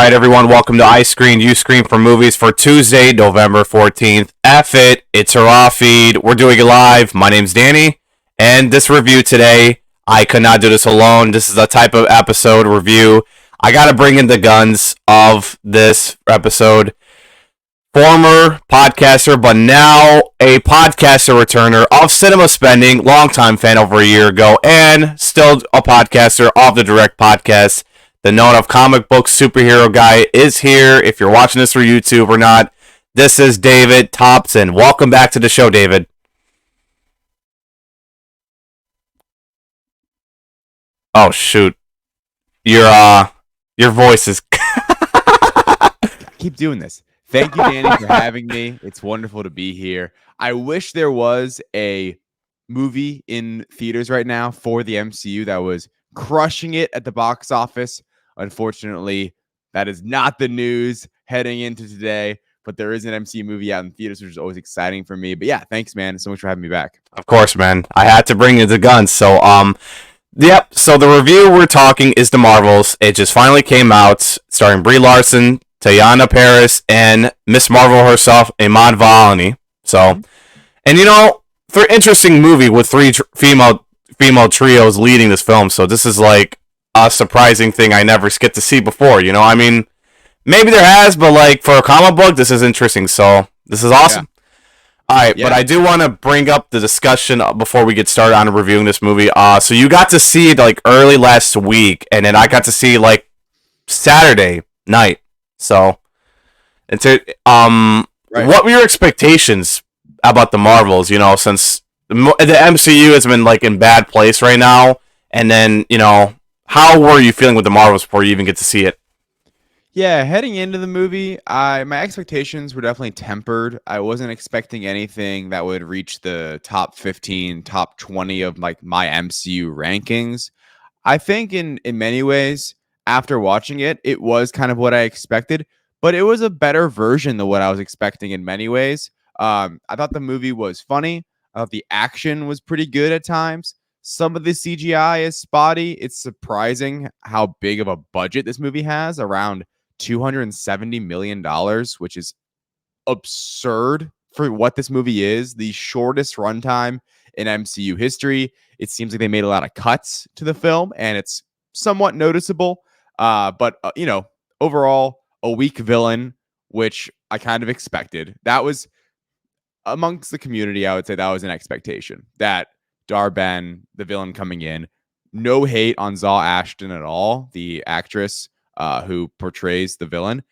right, everyone, welcome to I Screen, You Screen for Movies for Tuesday, November 14th. F it, it's a raw feed. We're doing it live. My name's Danny, and this review today, I could not do this alone. This is a type of episode review. I gotta bring in the guns of this episode. Former podcaster, but now a podcaster returner of Cinema Spending, longtime fan over a year ago, and still a podcaster of the Direct Podcast. The known of comic book superhero guy is here. If you're watching this through YouTube or not, this is David Thompson. Welcome back to the show, David. Oh shoot, your voice is. Keep doing this. Thank you, Danny, for having me. It's wonderful to be here. I wish there was a movie in theaters right now for the MCU that was crushing it at the box office. Unfortunately, that is not the news heading into today, but there is an MCU movie out in theaters, which is always exciting for me. But yeah, thanks, man, so much for having me back. Of course, man. I had to bring you the guns. So, yep. So the review we're talking is The Marvels. It just finally came out, starring Brie Larson, Teyana Paris, and Miss Marvel herself, Iman Vellani. So, and you know, for interesting movie with three female trios leading this film. So this is like a surprising thing I never get to see before. You know, I mean, maybe there has, but like for a comic book, this is interesting. So this is awesome. Yeah. All right, yeah. But I do want to bring up the discussion before we get started on reviewing this movie. So you got to see it like early last week, and then I got to see like Saturday night. So, right. What were your expectations about the Marvels? You know, since the MCU has been like in bad place right now, and then you know, how were you feeling with the Marvels before you even get to see it? Yeah, heading into the movie, my expectations were definitely tempered. I wasn't expecting anything that would reach the top 15, top 20 of like my MCU rankings. I think in many ways, after watching it, it was kind of what I expected, but it was a better version than what I was expecting in many ways. I thought the movie was funny. I thought the action was pretty good at times. Some of the CGI is spotty. It's surprising how big of a budget this movie has, around $270 million, which is absurd for what this movie is. The shortest runtime in MCU history. It seems like they made a lot of cuts to the film, and it's somewhat noticeable. But you know, overall, a weak villain, which I kind of expected. That was amongst the community. I would say that was an expectation that Dar-Ben, the villain coming in, no hate on Zaw Ashton at all, the actress who portrays the villain.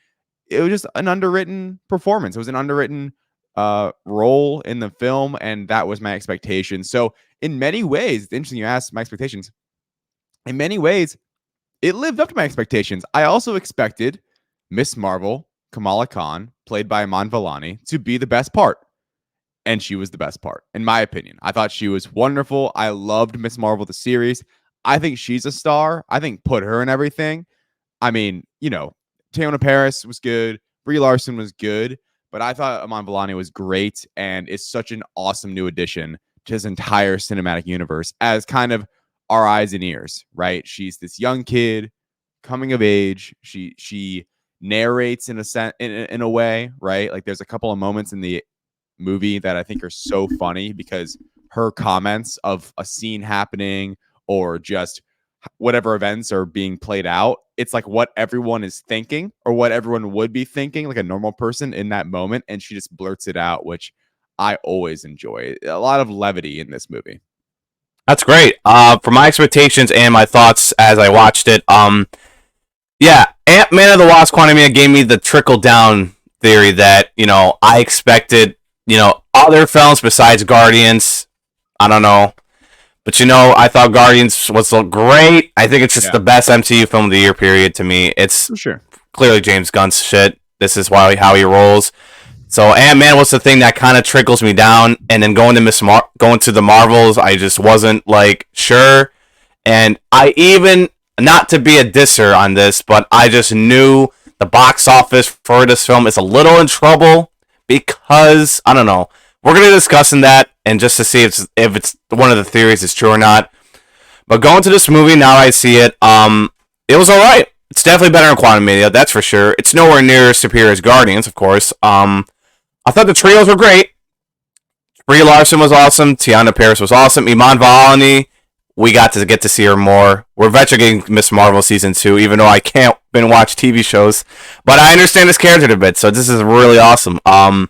It was just an underwritten performance. It was an underwritten role in the film, and that was my expectation. So in many ways, it's interesting you asked my expectations. In many ways, it lived up to my expectations. I also expected Miss Marvel, Kamala Khan, played by Iman Vellani, to be the best part. And she was the best part, in my opinion. I thought she was wonderful. I loved Miss Marvel, the series. I think she's a star. I think put her in everything. I mean, you know, Teyana Paris was good. Brie Larson was good. But I thought Iman Vellani was great and is such an awesome new addition to his entire cinematic universe as kind of our eyes and ears, right? She's this young kid coming of age. She narrates in a way, right? Like there's a couple of moments in the movie that I think are so funny because her comments of a scene happening or just whatever events are being played out, it's like what everyone is thinking or what everyone would be thinking, like a normal person in that moment, and she just blurts it out, which I always enjoy. A lot of levity in this movie. That's great. For my expectations and my thoughts as I watched it, yeah, Ant-Man and the Wasp: Quantumania gave me the trickle-down theory that, you know, I expected, you know, other films besides Guardians. I don't know. But, you know, I thought Guardians was great. I think it's just the best MCU film of the year, period, to me. It's for sure clearly James Gunn's shit. This is how he rolls. So Ant-Man was the thing that kind of trickles me down. And then going to the Marvels, I just wasn't, like, sure. And I even, not to be a disser on this, but I just knew the box office for this film is a little in trouble because, I don't know. We're going to discuss in that and just to see if it's one of the theories is true or not. But going to this movie, now I see it, it was all right. It's definitely better than Quantumania, that's for sure. It's nowhere near superior as Guardians, of course. I thought the trios were great. Brie Larson was awesome. Tiana Paris was awesome. Iman Vellani, we got to see her more. We're eventually getting Miss Marvel season 2, even though I can't been watch TV shows, but I understand this character a bit, so this is really awesome. The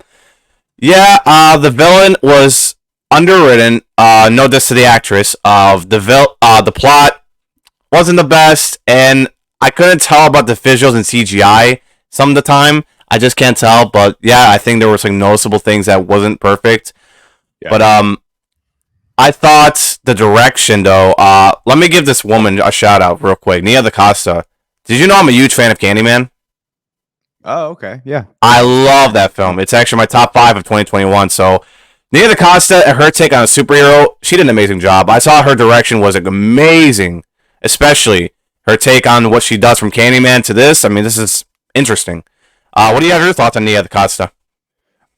villain was underwritten. No diss to the actress. The plot wasn't the best, and I couldn't tell about the visuals and CGI some of the time. I just can't tell, but yeah, I think there were some noticeable things that wasn't perfect. Yeah. But I thought the direction though. Let me give this woman a shout out real quick. Nia DaCosta. Did you know I'm a huge fan of Candyman? Oh, okay. Yeah. I love that film. It's actually my top 5 of 2021. So Nia DaCosta and her take on a superhero, she did an amazing job. I saw her direction was amazing, especially her take on what she does from Candyman to this. I mean, this is interesting. What do you have your thoughts on Nia DaCosta?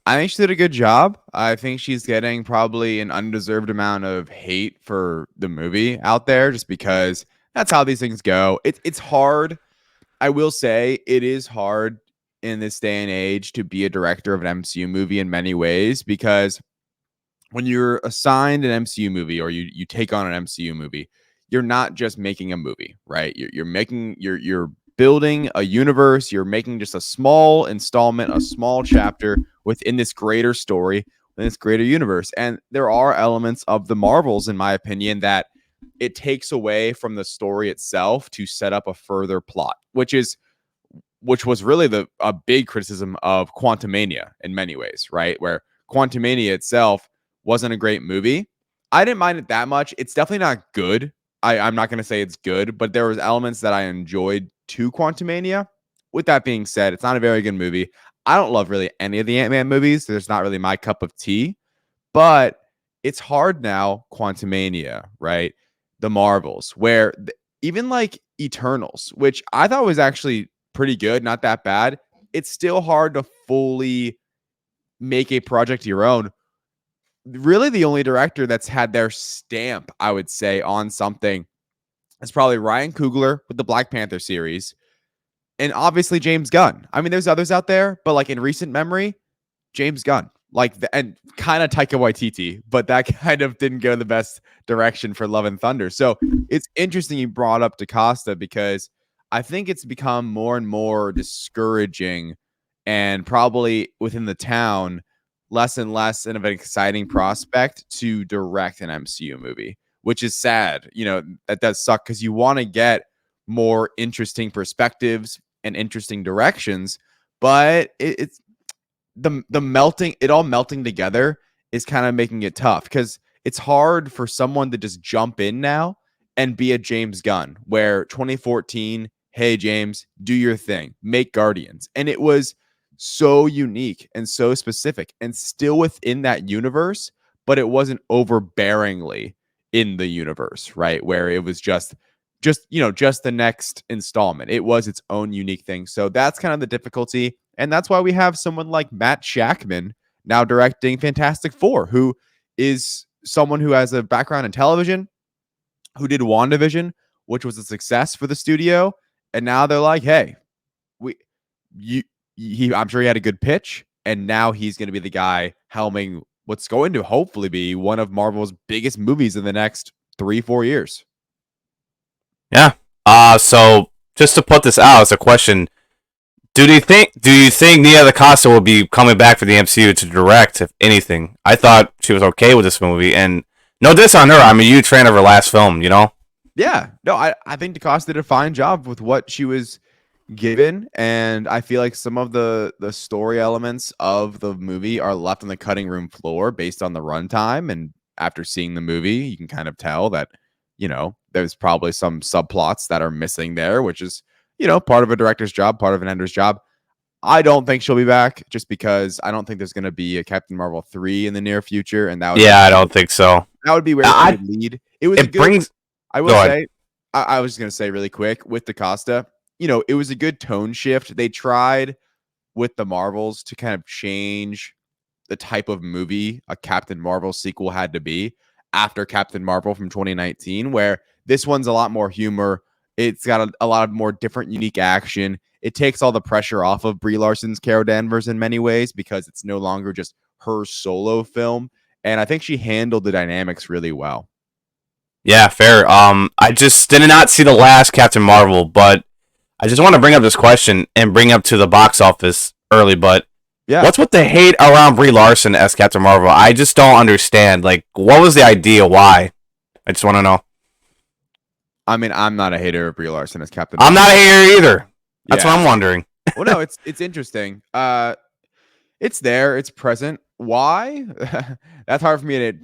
I think she did a good job. I think she's getting probably an undeserved amount of hate for the movie out there just because that's how these things go. It's hard. I will say it is hard in this day and age to be a director of an MCU movie in many ways, because when you're assigned an MCU movie or you take on an MCU movie, you're not just making a movie, right? You're building a universe. You're making just a small installment, a small chapter within this greater story, within this greater universe. And there are elements of the Marvels, in my opinion, that it takes away from the story itself to set up a further plot, which was really a big criticism of Quantumania in many ways, right? Where Quantumania itself wasn't a great movie. I didn't mind it that much. It's definitely not good. I'm not going to say it's good, but there was elements that I enjoyed to Quantumania. With that being said, it's not a very good movie. I don't love really any of the Ant-Man movies. There's not really my cup of tea, but it's hard now, Quantumania, right? The Marvels, where even like Eternals, which I thought was actually pretty good, not that bad. It's still hard to fully make a project your own. Really, the only director that's had their stamp, I would say, on something is probably Ryan Coogler with the Black Panther series, and obviously James Gunn. I mean, there's others out there, but like in recent memory, James Gunn, and kind of Taika Waititi, but that kind of didn't go the best direction for Love and Thunder. So it's interesting you brought up DaCosta, because I think it's become more and more discouraging, and probably within the town, less and less of an exciting prospect to direct an MCU movie, which is sad. You know, that does suck, because you want to get more interesting perspectives and interesting directions, but it's it all melting together is kind of making it tough, because it's hard for someone to just jump in now and be a James Gunn, where 2014, hey James, do your thing, make Guardians, and it was so unique and so specific and still within that universe, but it wasn't overbearingly in the universe, right? Where it was just the next installment. It was its own unique thing. So that's kind of the difficulty. And that's why we have someone like Matt Shakman now directing Fantastic Four, who is someone who has a background in television, who did WandaVision, which was a success for the studio. And now they're like, hey, I'm sure he had a good pitch, and now he's going to be the guy helming what's going to hopefully be one of Marvel's biggest movies in the next 3-4 years. Yeah. So just to put this out as a question, do you think Nia DaCosta will be coming back for the MCU to direct, if anything? I thought she was okay with this movie, and no diss on her. I'm a huge fan of her last film, you know? Yeah. No, I think DaCosta did a fine job with what she was given, and I feel like some of the story elements of the movie are left on the cutting room floor based on the runtime, and after seeing the movie, you can kind of tell that, you know, there's probably some subplots that are missing there, which is, you know, part of a director's job, part of an editor's job. I don't think she'll be back, just because I don't think there's going to be a Captain Marvel 3 in the near future, and that would I don't think so. That would be where it would lead. I was just going to say really quick with DaCosta, you know, it was a good tone shift. They tried with the Marvels to kind of change the type of movie a Captain Marvel sequel had to be after Captain Marvel from 2019, where this one's a lot more humor. It's got a lot of more different, unique action. It takes all the pressure off of Brie Larson's Carol Danvers in many ways because it's no longer just her solo film. And I think she handled the dynamics really well. Yeah, fair. I just did not see the last Captain Marvel, but I just want to bring up this question and bring up to the box office early. But Yeah. what's with the hate around Brie Larson as Captain Marvel? I just don't understand. Like, what was the idea? Why? I just want to know. I mean, I'm not a hater of Brie Larson as Captain I'm Marvel. not a hater either. That's Yeah. what I'm wondering. Well, no, it's interesting. It's there, it's present. Why? That's hard for me to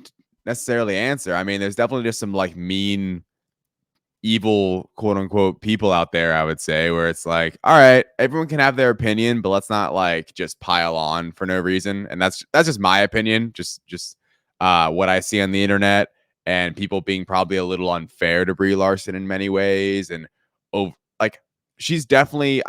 necessarily answer. I mean, there's definitely just some like mean, evil, quote unquote, people out there, I would say, where it's like, all right, everyone can have their opinion, but let's not like just pile on for no reason. And that's just my opinion, just what I see on the internet, and people being probably a little unfair to Brie Larson in many ways. And like she's definitely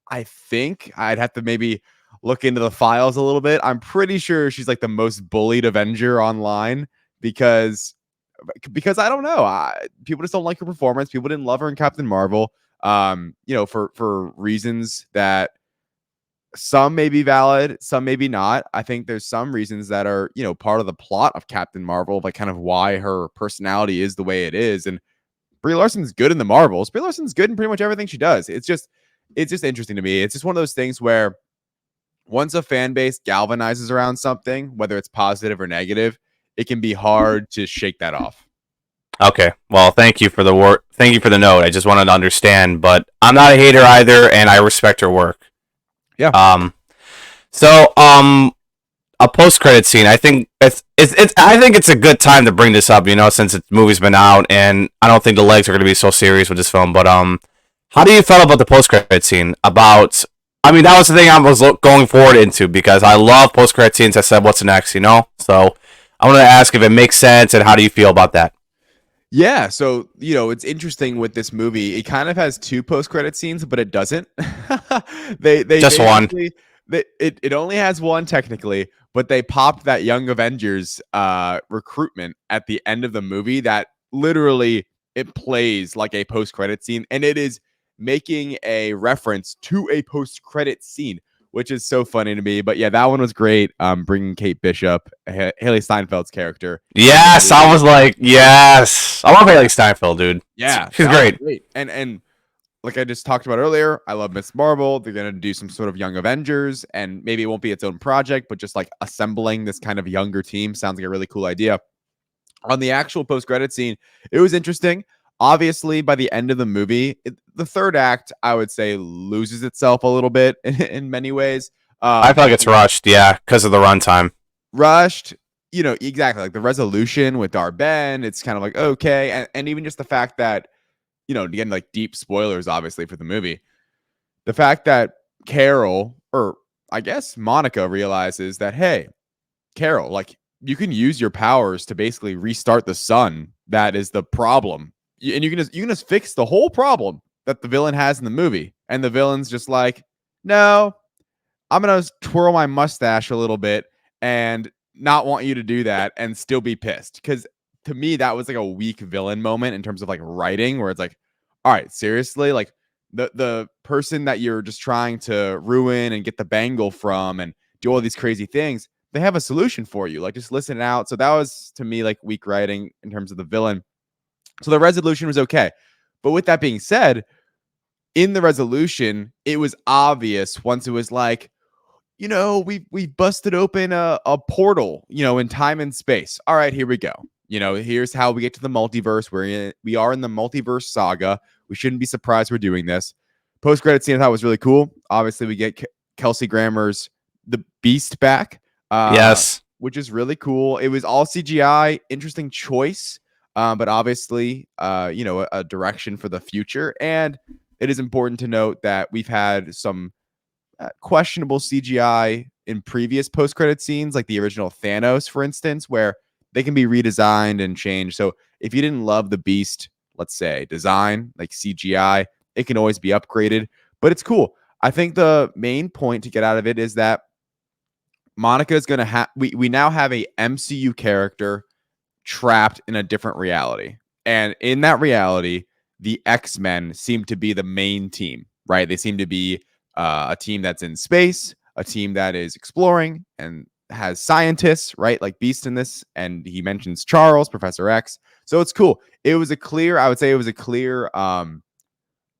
I think I'd have to maybe look into the files a little bit. I'm pretty sure she's like the most bullied Avenger online because I don't know. People just don't like her performance. People didn't love her in Captain Marvel. For reasons that some may be valid, some maybe not. I think there's some reasons that are, part of the plot of Captain Marvel, like kind of why her personality is the way it is. And Brie Larson's good in the Marvels. Brie Larson's good in pretty much everything she does. It's just interesting to me. It's just one of those things where once a fan base galvanizes around something, whether it's positive or negative, it can be hard to shake that off. Okay. Well, thank you for the work. Thank you for the note. I just wanted to understand, but I'm not a hater either, and I respect her work. Yeah. So a post credit scene. I think I think it's a good time to bring this up. Since the movie's been out, and I don't think the legs are going to be so serious with this film. But how do you feel about the post credit scene? I mean, that was the thing I was going forward into because I love post credit scenes. I said, "What's next?" So I want to ask if it makes sense and how do you feel about that? Yeah, so it's interesting with this movie. It kind of has two post-credit scenes, but it doesn't. They Just one. It only has one technically, but they popped that Young Avengers recruitment at the end of the movie that literally it plays like a post-credit scene, and it is making a reference to a post-credit scene, which is so funny to me. But yeah, that one was great. Bringing Kate Bishop, Haley Steinfeld's character. Yes, I was like, yes. I love Haley Steinfeld, dude. Yeah, she's great. And like I just talked about earlier, I love Miss Marvel. They're gonna do some sort of Young Avengers, and maybe it won't be its own project, but just like assembling this kind of younger team sounds like a really cool idea. On the actual post-credit scene, it was interesting. Obviously, by the end of the movie, the third act, I would say, loses itself a little bit in many ways. I feel like it's rushed, yeah, because of the runtime. Rushed, exactly like the resolution with Darben. It's kind of like okay, and even just the fact that again, like deep spoilers, obviously for the movie, the fact that Carol, or I guess Monica, realizes that hey, Carol, like you can use your powers to basically restart the sun. That is the problem. And you can just fix the whole problem that the villain has in the movie. And the villain's just like, no, I'm gonna twirl my mustache a little bit and not want you to do that and still be pissed. Because to me, that was like a weak villain moment in terms of like writing, where it's like, all right, seriously, like the person that you're just trying to ruin and get the bangle from and do all these crazy things, they have a solution for you. Like just listen out. So that was to me like weak writing in terms of the villain. So the resolution was okay. But with that being said, in the resolution, it was obvious once it was like, we busted open a portal, in time and space. All right, here we go. Here's how we get to the multiverse. We are in the multiverse saga. We shouldn't be surprised we're doing this. Post-credit scene I thought was really cool. Obviously, we get Kelsey Grammer's The Beast back. Yes. Which is really cool. It was all CGI. Interesting choice. But obviously, a direction for the future. And it is important to note that we've had some questionable CGI in previous post-credit scenes, like the original Thanos, for instance, where they can be redesigned and changed. So if you didn't love the Beast, let's say, design, like CGI, it can always be upgraded. But it's cool. I think the main point to get out of it is that Monica is going to have, we now have a MCU character trapped in a different reality. And in that reality, the X-Men seem to be the main team, right? They seem to be a team that's in space, a team that is exploring and has scientists, right? Like Beast in this, and he mentions Charles, Professor X. So it's cool. I would say it was a clear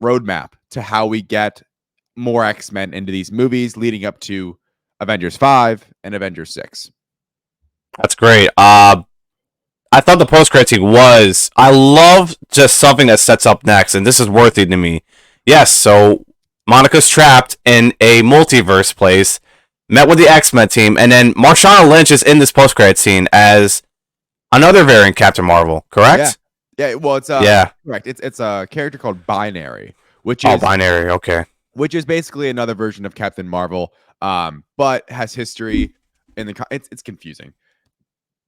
roadmap to how we get more X-Men into these movies leading up to Avengers 5 and Avengers 6. That's great. I thought the post-credit scene was. I love just something that sets up next, and this is worthy to me. Yes, so Monica's trapped in a multiverse place, met with the X-Men team, and then Marshawn Lynch is in this post-credit scene as another variant Captain Marvel, correct? Yeah. Well, it's Yeah. correct. It's a character called Binary, Binary, okay. which is basically another version of Captain Marvel, but has history in the. It's confusing.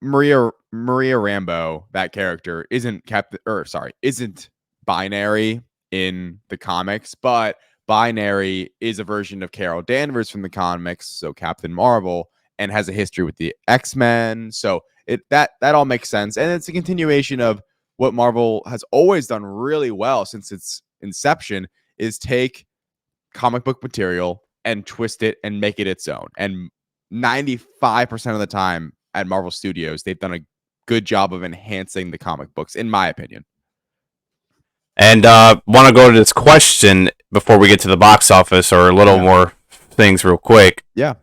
Maria Rambeau, that character isn't Binary in the comics, but Binary is a version of Carol Danvers from the comics, so Captain Marvel, and has a history with the X-Men. So that all makes sense, and it's a continuation of what Marvel has always done really well since its inception, is take comic book material and twist it and make it its own. And 95% of the time at Marvel Studios, they've done a good job of enhancing the comic books, in my opinion. And want to go to this question before we get to the box office, or a little more things real quick. Yeah.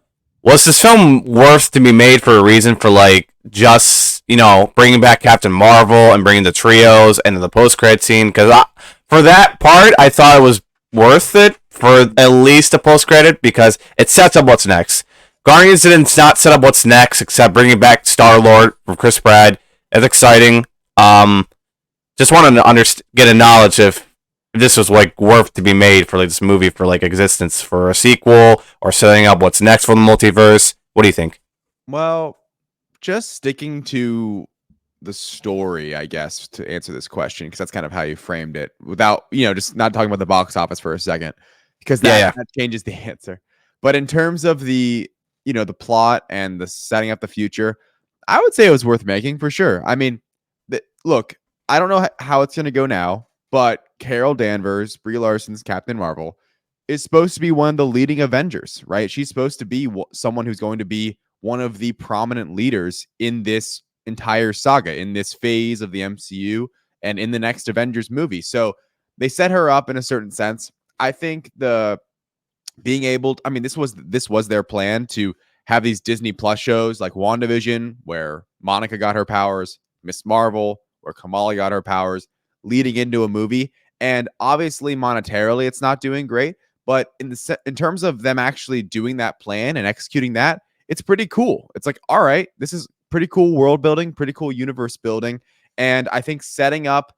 Was this film worth to be made for a reason for, like, just, bringing back Captain Marvel and bringing the trios and the post-credit scene? Because for that part, I thought it was worth it for at least a post-credit, because it sets up what's next. Guardians didn't not set up what's next, except bringing back Star-Lord from Chris Pratt. It's exciting. Just wanted to get a knowledge if this was, like, worth to be made for, like, this movie for, like, existence for a sequel, or setting up what's next for the multiverse. What do you think? Well, just sticking to the story, I guess, to answer this question, because that's kind of how you framed it, without, just not talking about the box office for a second, because that changes the answer. But in terms of the plot and the setting up the future, I would say it was worth making for sure. I mean, look, I don't know how it's going to go now, but Carol Danvers, Brie Larson's Captain Marvel, is supposed to be one of the leading Avengers, right? She's supposed to be someone who's going to be one of the prominent leaders in this entire saga, in this phase of the MCU, and in the next Avengers movie. So they set her up in a certain sense. I think this was their plan, to have these Disney Plus shows like WandaVision, where Monica got her powers, Miss Marvel, where Kamala got her powers, leading into a movie. And obviously, monetarily, it's not doing great. But in terms of them actually doing that plan and executing that, it's pretty cool. It's like, all right, this is pretty cool world building, pretty cool universe building. And I think setting up,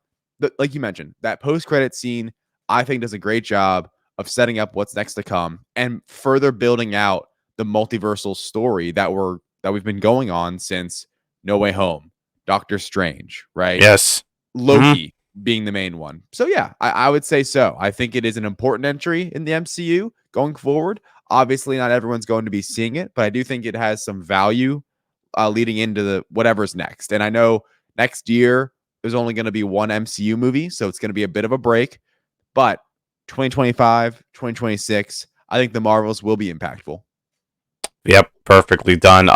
like you mentioned, that post-credit scene, I think does a great job of setting up what's next to come and further building out the multiversal story that we've been going on since No Way Home, Doctor Strange, right? Yes. Loki being the main one. So yeah, I would say so. I think it is an important entry in the MCU going forward. Obviously, not everyone's going to be seeing it, but I do think it has some value leading into the whatever's next. And I know next year there's only going to be one MCU movie, so it's going to be a bit of a break. But 2025, 2026, I think the Marvels will be impactful. Yep, perfectly done.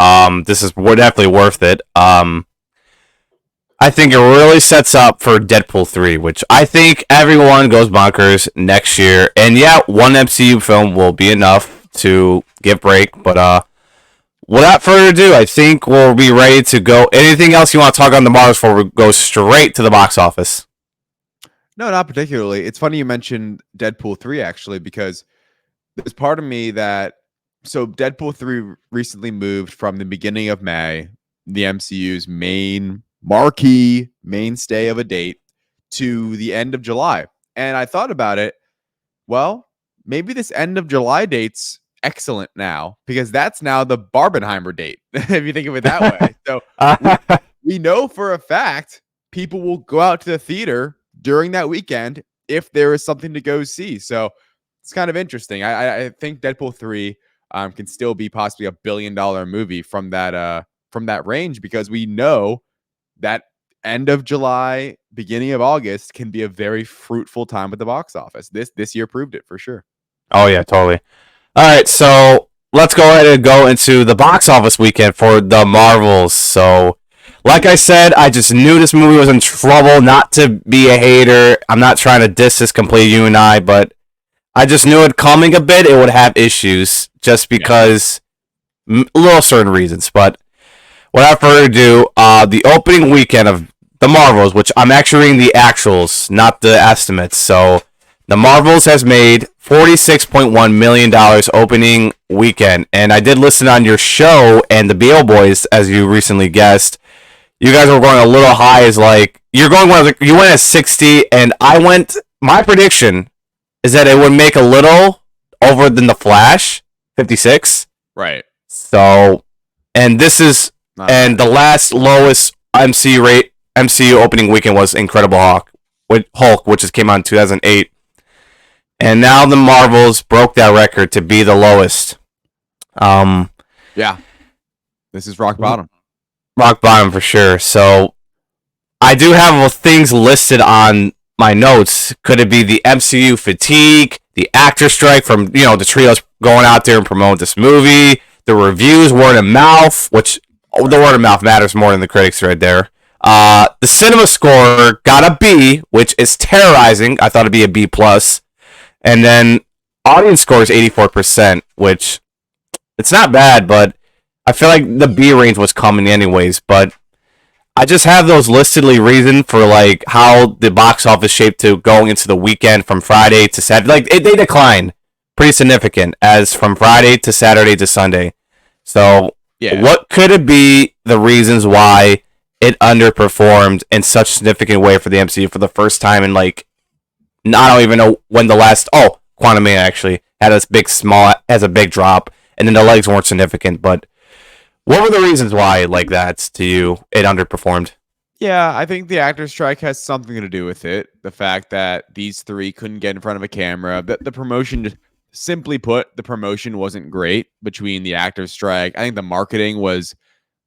This is definitely worth it. I think it really sets up for Deadpool 3, which I think everyone goes bonkers next year. And yeah, one MCU film will be enough to give break. But without further ado, I think we'll be ready to go. Anything else you want to talk on the Marvels before we go straight to the box office? No, not particularly. It's funny you mentioned Deadpool 3, actually, because there's part of me that... So Deadpool 3 recently moved from the beginning of May, the MCU's main marquee mainstay of a date, to the end of July. And I thought about it. Well, maybe this end of July date's excellent now, because that's now the Barbenheimer date, if you think of it that way. So we know for a fact people will go out to the theater during that weekend if there is something to go see. So it's kind of interesting. I think Deadpool 3 can still be possibly $1 billion movie from that range, because we know that end of July, beginning of August can be a very fruitful time at the box office. This year proved it for sure. Oh yeah, totally. All right, so let's go ahead and go into the box office weekend for the Marvels. So, like I said, I just knew this movie was in trouble. Not to be a hater, I'm not trying to diss this completely, you and I, but I just knew it coming a bit. It would have issues just because little certain reasons. But without further ado, the opening weekend of the Marvels, which I'm actually reading the actuals, not the estimates. So the Marvels has made $46.1 million opening weekend. And I did listen on your show and the BO Boys, as you recently guessed. You guys were going a little high as like, you went at 60, and I went, my prediction is that it would make a little over than The Flash, 56. Right. So, and this is, and the last lowest MCU opening weekend was Incredible Hulk, which came out in 2008. And now the Marvels broke that record to be the lowest. Yeah. This is rock bottom. Rock bottom for sure. So I do have things listed on my notes. Could it be the MCU fatigue, the actor strike from, the trios going out there and promote this movie, the reviews, word of mouth, which the word of mouth matters more than the critics right there. The cinema score got a B, which is terrorizing. I thought it'd be a B plus. And then audience score is 84%, which it's not bad, but I feel like the B range was coming anyways. But I just have those listedly reasoned for like how the box office shaped to going into the weekend from Friday to Saturday. Like they declined pretty significant as from Friday to Saturday to Sunday. So what could it be the reasons why it underperformed in such a significant way for the MCU for the first time in like, I don't even know when the last, Quantumania actually had has a big drop, and then the legs weren't significant, but what were the reasons why, like that, to you, it underperformed? Yeah, I think the actor strike has something to do with it. The fact that these three couldn't get in front of a camera, the promotion, simply put, the promotion wasn't great between the actor strike. I think the marketing was,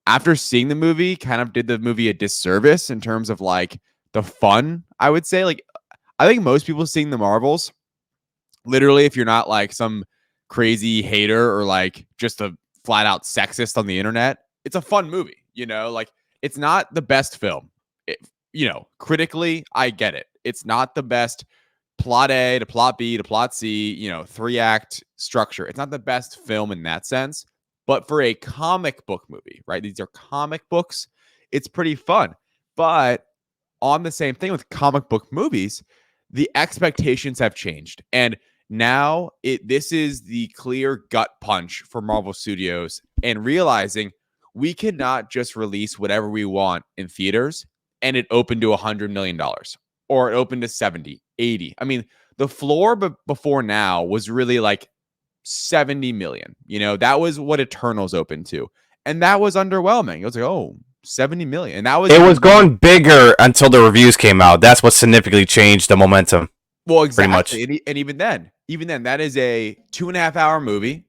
after seeing the movie, kind of did the movie a disservice in terms of like the fun, I would say. Like, I think most people seeing the Marvels, literally, if you're not like some crazy hater or like just a flat out sexist on the internet, it's a fun movie. Like it's not the best film. Critically, I get it. It's not the best plot A to plot B to plot C, 3-act structure. It's not the best film in that sense. But for a comic book movie, right? These are comic books. It's pretty fun. But on the same thing with comic book movies, the expectations have changed. And now this is the clear gut punch for Marvel Studios and realizing we cannot just release whatever we want in theaters and it opened to $100 million or it opened to 70, 80. I mean, the floor before now was really like 70 million. That was what Eternals opened to. And that was underwhelming. It was like, 70 million. And it was going bigger until the reviews came out. That's what significantly changed the momentum. Well, exactly. And even then, that is a 2.5-hour movie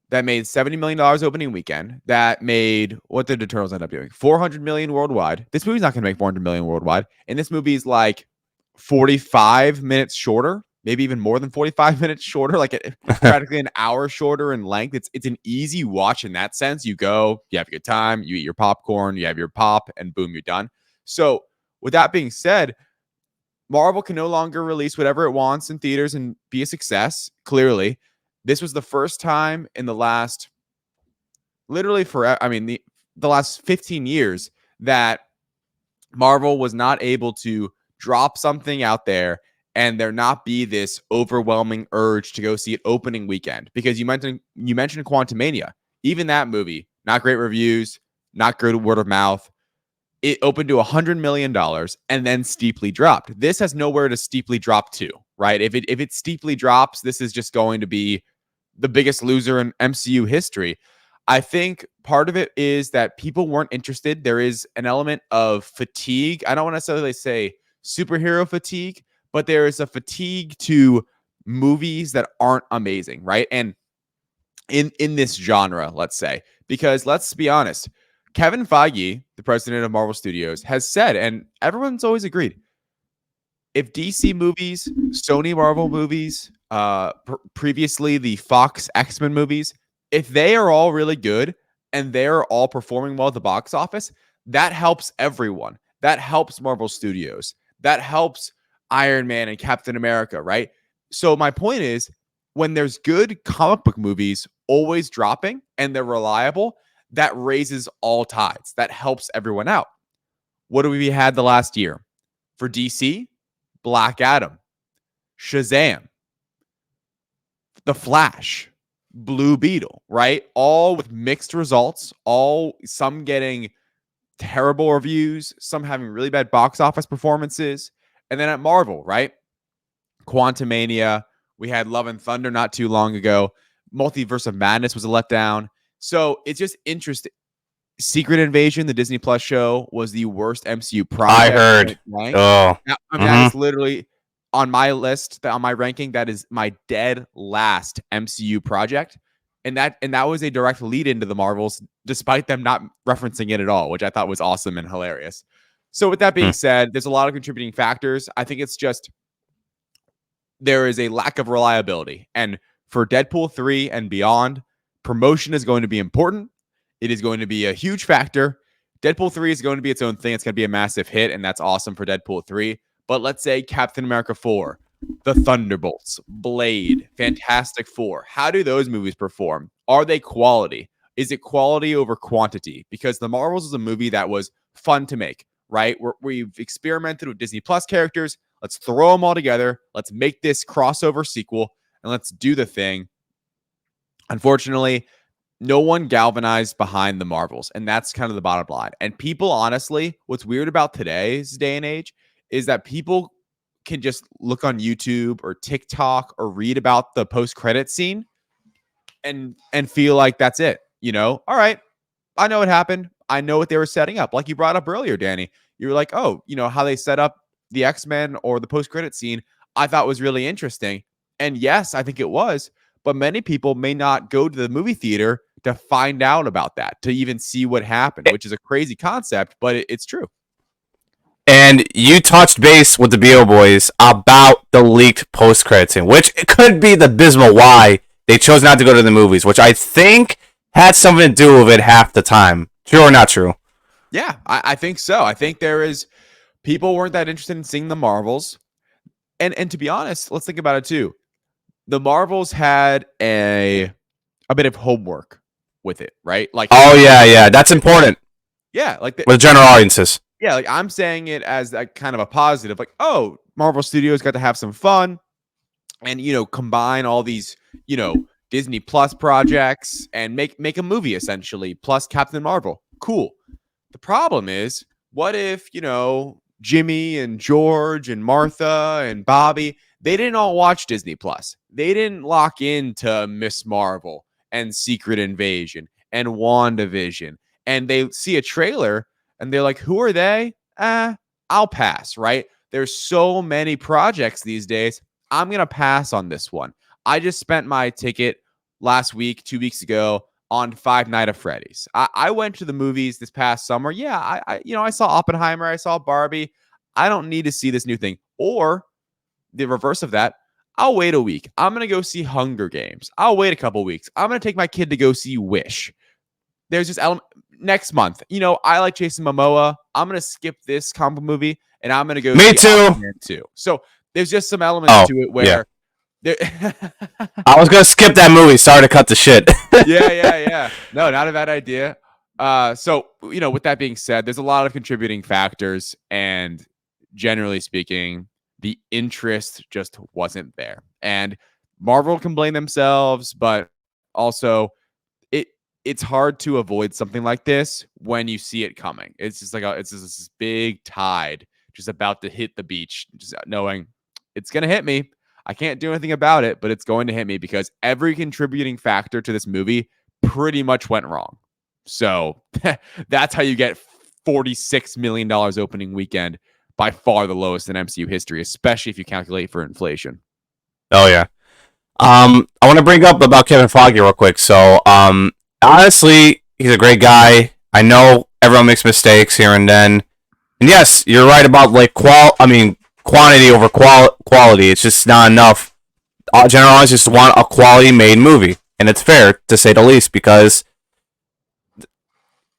that made $70 million opening weekend. That made, what did Eternals end up doing? $400 million worldwide. This movie's not going to make $400 million worldwide. And this movie's like 45 minutes shorter, maybe even more than 45 minutes shorter, like practically an hour shorter in length. It's an easy watch in that sense. You go, you have a good time, you eat your popcorn, you have your pop, and boom, you're done. So with that being said, Marvel can no longer release whatever it wants in theaters and be a success. Clearly, this was the first time in the last, literally forever, the last 15 years that Marvel was not able to drop something out there and there not be this overwhelming urge to go see it opening weekend. Because you mentioned Quantumania. Even that movie, not great reviews, not good word of mouth. It opened to $100 million and then steeply dropped. This has nowhere to steeply drop to, right? If it steeply drops, this is just going to be the biggest loser in MCU history. I think part of it is that people weren't interested. There is an element of fatigue. I don't want to necessarily say superhero fatigue, but there is a fatigue to movies that aren't amazing, right? And in this genre, let's say, because let's be honest, Kevin Feige, the president of Marvel Studios, has said, and everyone's always agreed, if DC movies, Sony Marvel movies, previously the Fox X-Men movies, if they are all really good and they're all performing well at the box office, that helps everyone. That helps Marvel Studios. That helps Iron Man and Captain America, right? So my point is, when there's good comic book movies always dropping and they're reliable, that raises all tides. That helps everyone out. What do we had the last year? For DC, Black Adam, Shazam, The Flash, Blue Beetle, right? All with mixed results, some getting terrible reviews, some having really bad box office performances. And then at Marvel, right? Quantumania, we had Love and Thunder not too long ago. Multiverse of Madness was a letdown. So it's just interesting. Secret Invasion, the Disney Plus show, was the worst MCU project. I heard. Oh, that is literally on my list, on my ranking. That is my dead last MCU project, and that was a direct lead into the Marvels, despite them not referencing it at all, which I thought was awesome and hilarious. So, with that being said, there's a lot of contributing factors. I think it's just there is a lack of reliability, and for Deadpool 3 and beyond, promotion is going to be important. It is going to be a huge factor. Deadpool 3 is going to be its own thing. It's going to be a massive hit, and that's awesome for Deadpool 3. But let's say Captain America 4, The Thunderbolts, Blade, Fantastic Four. How do those movies perform? Are they quality? Is it quality over quantity? Because The Marvels is a movie that was fun to make, right? We've experimented with Disney Plus characters. Let's throw them all together. Let's make this crossover sequel, and let's do the thing. Unfortunately, no one galvanized behind the Marvels, and that's kind of the bottom line. And people, honestly, what's weird about today's day and age is that people can just look on YouTube or TikTok or read about the post-credit scene and feel like that's it. You know, all right, I know what happened. I know what they were setting up. Like you brought up earlier, Danny, you were like, oh, you know, how they set up the X-Men or the post-credit scene, I thought was really interesting. And yes, I think it was. But many people may not go to the movie theater to find out about that, to even see what happened, which is a crazy concept, but it's true. And you touched base with the BO boys about the leaked post-credit scene, which it could be the abysmal why they chose not to go to the movies, which I think had something to do with it half the time. True or not true? Yeah, I think so. I think people weren't that interested in seeing the Marvels. And to be honest, let's think about it too. The Marvels had a bit of homework with it, right? Like, oh yeah, that's important. Yeah, like with general audiences. Yeah, like I'm saying it as a kind of a positive, like, oh, Marvel Studios got to have some fun, and combine all these Disney Plus projects and make a movie essentially plus Captain Marvel. Cool. The problem is, what if Jimmy and George and Martha and Bobby, they didn't all watch Disney Plus. They didn't lock into Miss Marvel and Secret Invasion and WandaVision. And they see a trailer and they're like, who are they? I'll pass, right? There's so many projects these days. I'm going to pass on this one. I just spent my ticket last week, 2 weeks ago, on Five Nights at Freddy's. I went to the movies this past summer. Yeah, I saw Oppenheimer. I saw Barbie. I don't need to see this new thing. Or the reverse of that, I'll wait a week. I'm going to go see Hunger Games. I'll wait a couple weeks. I'm going to take my kid to go see Wish. There's this element next month. I like Jason Momoa. I'm going to skip this comic movie and I'm going to go Me see Aquaman too. So there's just some elements to it where I was going to skip that movie. Sorry to cut the shit. Yeah. No, not a bad idea. So, with that being said, there's a lot of contributing factors, and generally speaking, the interest just wasn't there. And Marvel can blame themselves, but also it's hard to avoid something like this when you see it coming. It's just like it's just this big tide just about to hit the beach, just knowing it's going to hit me. I can't do anything about it, but it's going to hit me because every contributing factor to this movie pretty much went wrong. So that's how you get $46 million opening weekend, by far the lowest in MCU history, especially if you calculate for inflation. Oh, yeah. I want to bring up about Kevin Feige real quick. So, honestly, he's a great guy. I know everyone makes mistakes here and then. And yes, you're right about like quantity over quality. It's just not enough. General audience just want a quality made movie, and it's fair to say the least because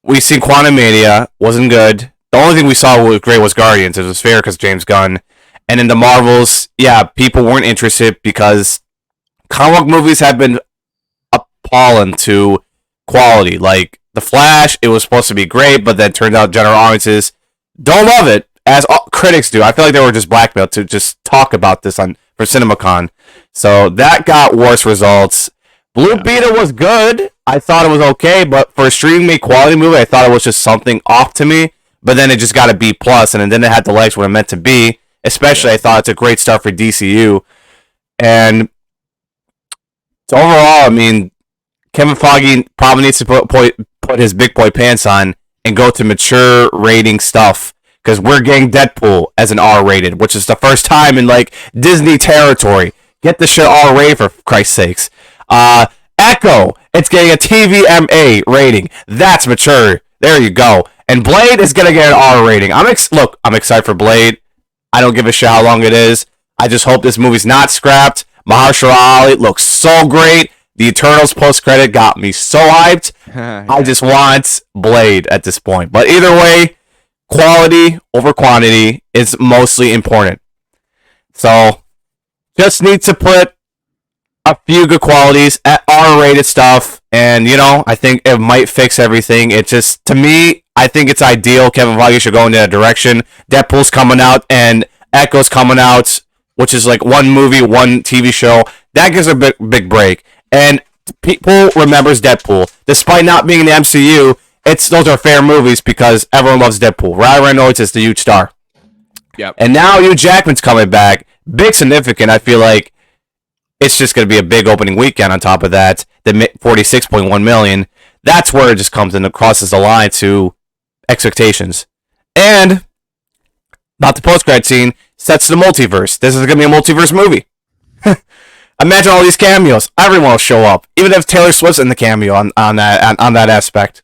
we seen Quantumania wasn't good. The only thing we saw was great was Guardians. It was fair because James Gunn, and in the Marvels, yeah, people weren't interested because comic book movies have been appalling to quality. Like The Flash, it was supposed to be great, but then turned out general audiences don't love it as all critics do. I feel like they were just blackmailed to just talk about this on for CinemaCon. So that got worse results. Blue Beetle was good. I thought it was okay, but for a streaming made quality movie, I thought it was just something off to me. But then it just got a B plus, and then it had the legs what it meant to be. Especially, I thought it's a great start for DCU. And so overall, I mean, Kevin Feige probably needs to put his big boy pants on and go to mature rating stuff because we're getting Deadpool as an R rated, which is the first time in like Disney territory. Get the shit R rated for Christ's sakes. Echo, it's getting a TVMA rating. That's mature. There you go. And Blade is gonna get an R rating. I'm excited for Blade. I don't give a shit how long it is. I just hope this movie's not scrapped. Mahershala Ali looks so great. The Eternals post credit got me so hyped. I just want Blade at this point. But either way, quality over quantity is mostly important. So just need to put a few good qualities at R-rated stuff, and I think it might fix everything. It just, to me, I think it's ideal. Kevin Feige should go in that direction. Deadpool's coming out, and Echo's coming out, which is like one movie, one TV show. That gives a big break. And people remembers Deadpool. Despite not being in the MCU, those are fair movies because everyone loves Deadpool. Ryan Reynolds is the huge star. Yep. And now Hugh Jackman's coming back. Big significant. I feel like it's just going to be a big opening weekend on top of that. The 46.1 million. That's where it just comes in and crosses the line to expectations. And not the post-credit scene sets the multiverse. This is going to be a multiverse movie. Imagine all these cameos. Everyone will show up, even if Taylor Swift's in the cameo on that aspect.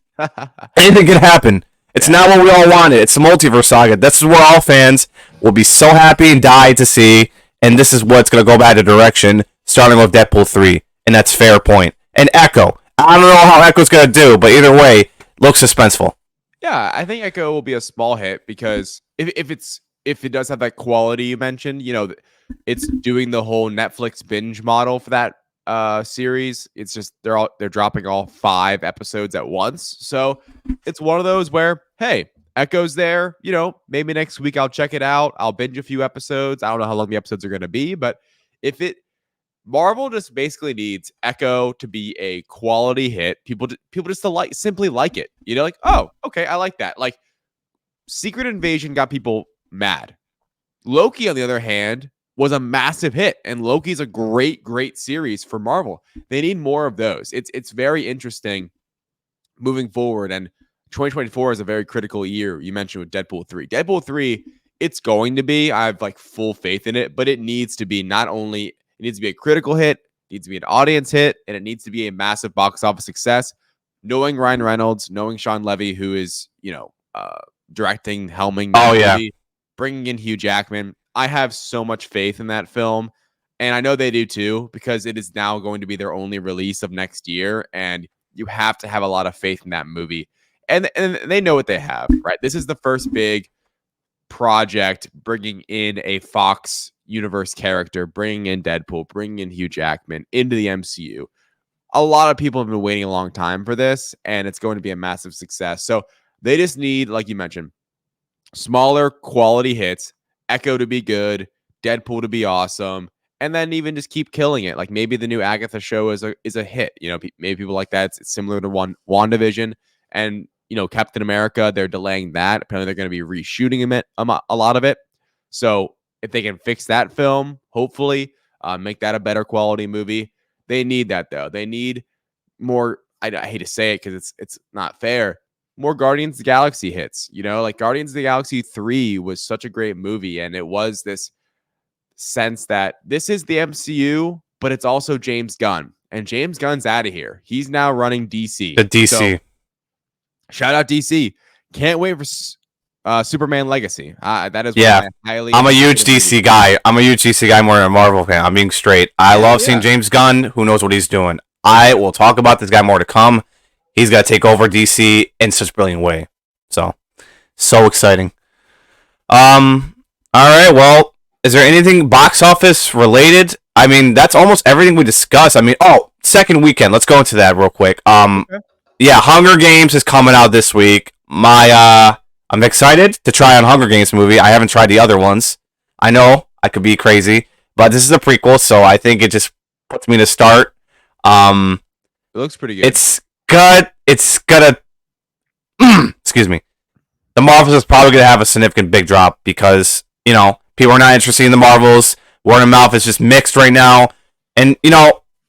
Anything can happen. It's not what we all wanted. It's the multiverse saga. This is what all fans will be so happy and die to see. And this is what's going to go back to direction, starting with Deadpool 3. And that's fair point. And Echo. I don't know how Echo's going to do, but either way, looks suspenseful. Yeah, I think Echo will be a small hit because if it does have that quality you mentioned, it's doing the whole Netflix binge model for that series. It's just they're dropping all 5 episodes at once. So it's one of those where, hey, Echo's there, maybe next week I'll check it out. I'll binge a few episodes. I don't know how long the episodes are going to be, but Marvel just basically needs Echo to be a quality hit. People just simply like it. Like, oh, okay, I like that. Like Secret Invasion got people mad. Loki, on the other hand, was a massive hit, and Loki's a great series for Marvel. They need more of those. It's very interesting moving forward, and 2024 is a very critical year. You mentioned with Deadpool 3. Deadpool 3, it's going to be, I have like full faith in it, but it needs to be it needs to be a critical hit, it needs to be an audience hit, and it needs to be a massive box office success. Knowing Ryan Reynolds, knowing Sean Levy, who is, directing, helming that movie, bringing in Hugh Jackman, I have so much faith in that film, and I know they do too, because it is now going to be their only release of next year, and you have to have a lot of faith in that movie. And they know what they have, right? This is the first big project bringing in a Fox universe character, bringing in Deadpool, bringing in Hugh Jackman into the MCU. A lot of people have been waiting a long time for this, and it's going to be a massive success. So they just need, like you mentioned, smaller quality hits, Echo to be good, Deadpool to be awesome, and then even just keep killing it. Like maybe the new Agatha show is a hit. Maybe people like that. It's similar to WandaVision, and Captain America. They're delaying that. Apparently, they're going to be reshooting it, a lot of it. So if they can fix that film, hopefully make that a better quality movie. They need that though. They need more. I hate to say it because it's not fair. More Guardians of the Galaxy hits, like Guardians of the Galaxy 3 was such a great movie. And it was this sense that this is the MCU, but it's also James Gunn, and James Gunn's out of here. He's now running DC. The DC. So Shout out DC. Can't wait for Superman Legacy. That is Yeah. one of my highly. I'm a huge DC guy. I'm a huge DC guy more than a Marvel fan. I'm being straight. I love seeing James Gunn. Who knows what he's doing? I will talk about this guy more to come. He's got to take over DC in such a brilliant way. So exciting. All right. Well, is there anything box office related? I mean, that's almost everything we discussed. I mean, second weekend. Let's go into that real quick. Okay. Yeah, Hunger Games is coming out this week. I'm excited to try on Hunger Games movie. I haven't tried the other ones. I know I could be crazy, but this is a prequel, so I think it just puts me to start. It looks pretty good. It's good. It's gonna. Excuse me. The Marvels is probably gonna have a significant big drop because people are not interested in the Marvels. Word of mouth is just mixed right now, and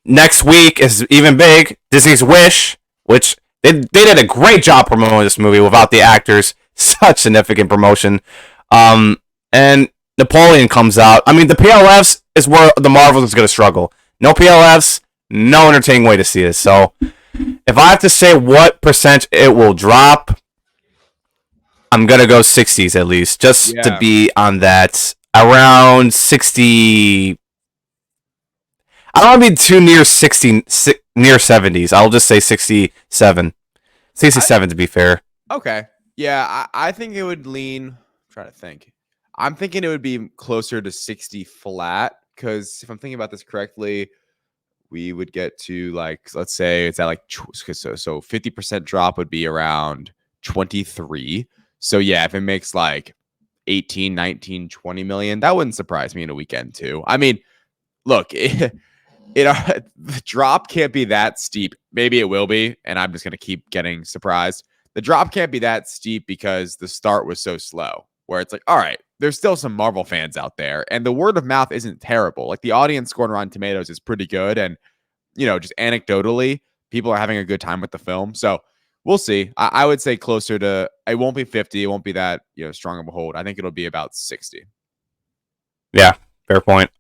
next week is even big. Disney's Wish, which they did a great job promoting this movie without the actors. Such significant promotion. And Napoleon comes out. I mean, the PLFs is where the Marvels is going to struggle. No PLFs, no entertaining way to see this. So, if I have to say what percent it will drop, I'm going to go 60s at least, just to be on that. Around 60. I don't want to be too near 60, near 70s. I'll just say 67. 67 to be fair. Okay. Yeah, I think it would lean. I'm trying to think. I'm thinking it would be closer to 60 flat because if I'm thinking about this correctly, we would get to let's say it's at so 50% drop would be around 23. So yeah, if it makes 18, 19, 20 million, that wouldn't surprise me in a weekend too. I mean, look, the drop can't be that steep. Maybe it will be, and I'm just gonna keep getting surprised. The drop can't be that steep because the start was so slow, where it's all right, there's still some Marvel fans out there, and the word of mouth isn't terrible. The audience score on Rotten Tomatoes is pretty good, and just anecdotally, people are having a good time with the film. So we'll see. I would say closer to. It won't be 50. It won't be that strong of a hold. I think it'll be about 60. Yeah, fair point.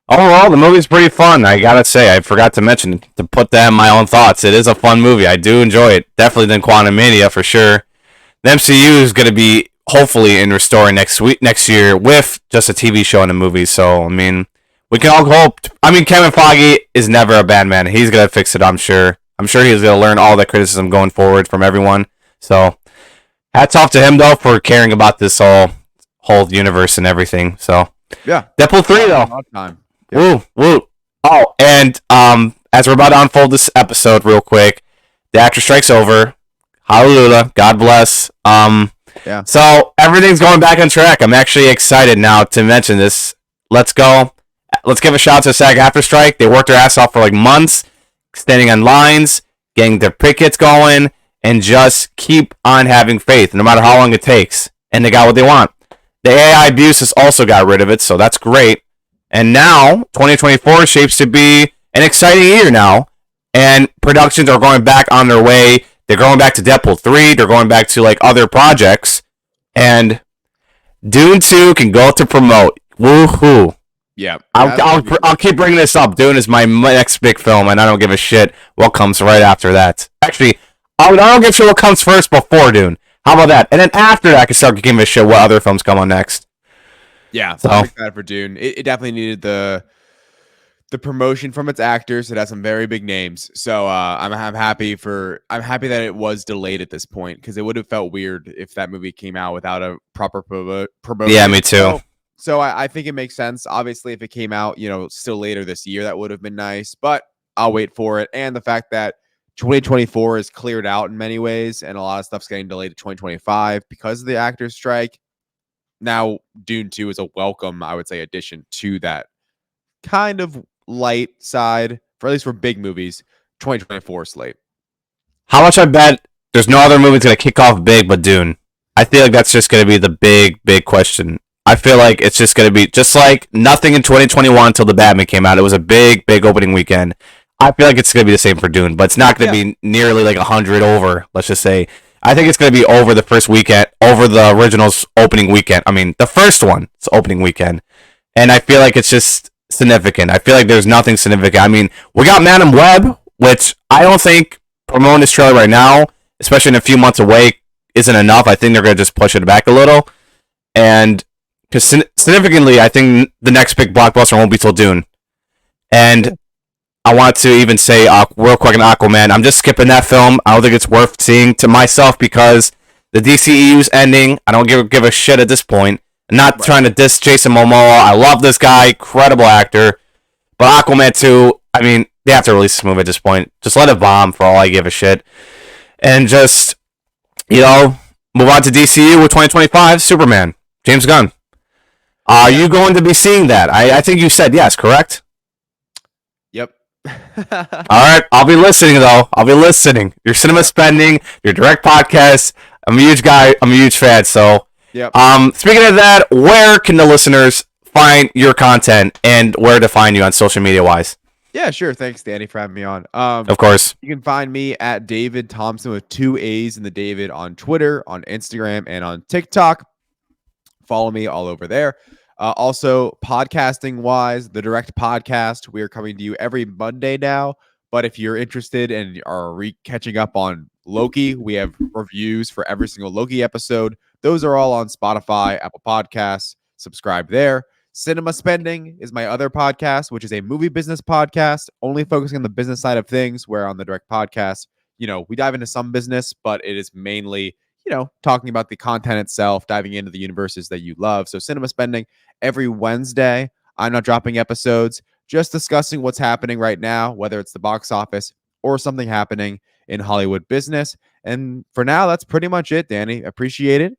Overall, the movie's pretty fun. I gotta say, I forgot to mention to put that in my own thoughts. It is a fun movie. I do enjoy it. Definitely than Quantumania for sure. The MCU is gonna be hopefully in restoring next year with just a TV show and a movie. So I mean, we can all hope. I mean, Kevin Feige is never a bad man. He's gonna fix it. I'm sure. I'm sure he's gonna learn all the criticism going forward from everyone. So hats off to him though for caring about this whole universe and everything. So yeah, Deadpool 3 though. Time. Woo, woo. Oh, and as we're about to unfold this episode real quick, the actor strike's over. Hallelujah. God bless. Yeah. So everything's going back on track. I'm actually excited now to mention this. Let's go. Let's give a shout out to SAG-AFTRA strike. They worked their ass off for months, standing on lines, getting their pickets going, and just keep on having faith, no matter how long it takes. And they got what they want. The AI abuse has also got rid of it, so that's great. And now, 2024 shapes to be an exciting year now. And productions are going back on their way. They're going back to Deadpool 3. They're going back to other projects. And Dune 2 can go to promote. Woohoo. Yeah. I'll keep bringing this up. Dune is my next big film, and I don't give a shit what comes right after that. Actually, I don't give a shit what comes first before Dune. How about that? And then after that, I can start giving a shit what other films come on next. Yeah, so I'm excited for Dune. It definitely needed the promotion from its actors. It has some very big names, so I'm happy that it was delayed at this point because it would have felt weird if that movie came out without a proper promotion. Yeah, me too. So I think it makes sense. Obviously, if it came out, still later this year, that would have been nice. But I'll wait for it. And the fact that 2024 is cleared out in many ways, and a lot of stuff's getting delayed to 2025 because of the actors' strike. Now, Dune 2 is a welcome, I would say, addition to that kind of light side, for at least for big movies, 2024 slate. How much I bet there's no other movie that's going to kick off big but Dune? I feel like that's just going to be the big question. I feel like it's just going to be just like nothing in 2021 until the Batman came out. It was a big opening weekend. I feel like it's going to be the same for Dune, but it's not going to be nearly 100 over, let's just say. I think it's going to be over the first weekend, over the original's opening weekend. I mean, the first one, it's opening weekend. And I feel like it's just significant. I feel like there's nothing significant. I mean, we got Madam Web, which I don't think promoting this trailer right now especially in a few months away, isn't enough. I think they're going to just push it back a little. And because significantly, I think the next big blockbuster won't be till Dune. And I want to even say real quick on Aquaman, I'm just skipping that film. I don't think it's worth seeing to myself because the DCEU's ending. I don't give a shit at this point. I'm not trying to diss Jason Momoa. I love this guy, incredible actor. But Aquaman 2, I mean, they have to release this movie at this point. Just let it bomb for all I give a shit. And just, move on to DCU with 2025, Superman, James Gunn. Are you going to be seeing that? I think you said yes, correct? Yep. All right, I'll be listening, though. I'll be listening. Your cinema spending, your direct podcast. I'm a huge guy. I'm a huge fan, so... Yep. Speaking of that, where can the listeners find your content and where to find you on social media wise? Yeah, sure. Thanks, Danny, for having me on. Of course. You can find me at David Thompson with 2 A's in the David on Twitter, on Instagram, and on TikTok. Follow me all over there. Also, podcasting wise, the Direct Podcast, we are coming to you every Monday now. But if you're interested and are catching up on Loki, we have reviews for every single Loki episode. Those are all on Spotify, Apple Podcasts. Subscribe there. Cinema Spending is my other podcast, which is a movie business podcast, only focusing on the business side of things, where on the Direct Podcast, we dive into some business, but it is mainly, talking about the content itself, diving into the universes that you love. So Cinema Spending every Wednesday. I'm not dropping episodes, just discussing what's happening right now, whether it's the box office or something happening in Hollywood business. And for now, that's pretty much it, Danny. Appreciate it.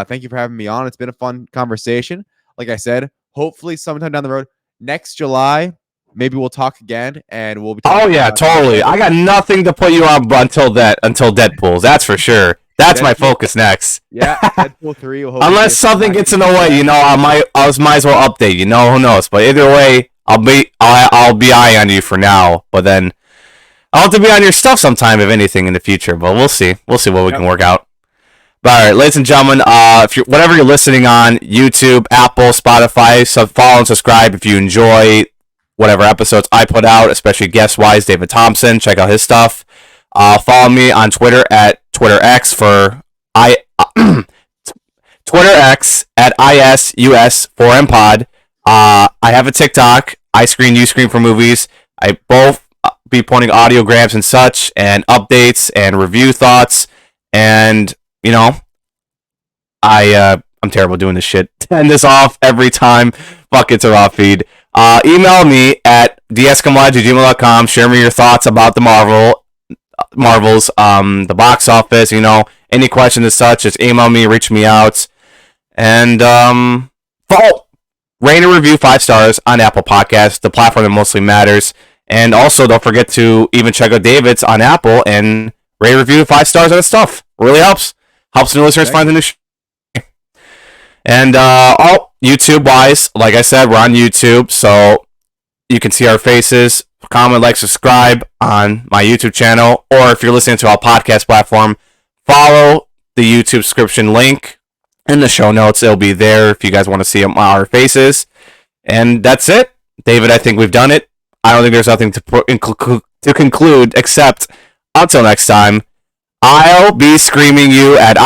Thank you for having me on. It's been a fun conversation. Like I said, hopefully sometime down the road, next July, maybe we'll talk again and we'll be talking. Oh yeah, totally. I got nothing to put you on until Deadpool's. That's for sure. That's Deadpool. My focus next. Yeah, Deadpool 3. Unless something gets in the way, I might as well update. Who knows? But either way, I'll be eye on you for now. But then I'll have to be on your stuff sometime, if anything, in the future. But we'll see. We'll see what we can work out. But all right, ladies and gentlemen, whatever you're listening on, YouTube, Apple, Spotify, follow and subscribe if you enjoy whatever episodes I put out, especially guest-wise, David Thompson. Check out his stuff. Follow me on Twitter at TwitterX TwitterX at ISUS4MPod. I have a TikTok. I screen, you screen for movies. I both be pointing audiograms and such, and updates and review thoughts, and I'm terrible doing this shit. End this off every time. Fuck, it's a raw feed. Email me at dscomlodge@gmail.com. Share me your thoughts about the Marvels, the box office, any questions as such, just email me, reach me out. And rate and review 5 stars on Apple Podcasts, the platform that mostly matters. And also, don't forget to even check out David's on Apple and rate and review 5 stars on his stuff. It really helps. Helps new listeners find the new show. And YouTube-wise, like I said, we're on YouTube, so you can see our faces. Comment, like, subscribe on my YouTube channel, or if you're listening to our podcast platform, follow the YouTube subscription link in the show notes. It'll be there if you guys want to see our faces. And that's it. David, I think we've done it. I don't think there's nothing to conclude, except until next time, I'll be screaming you at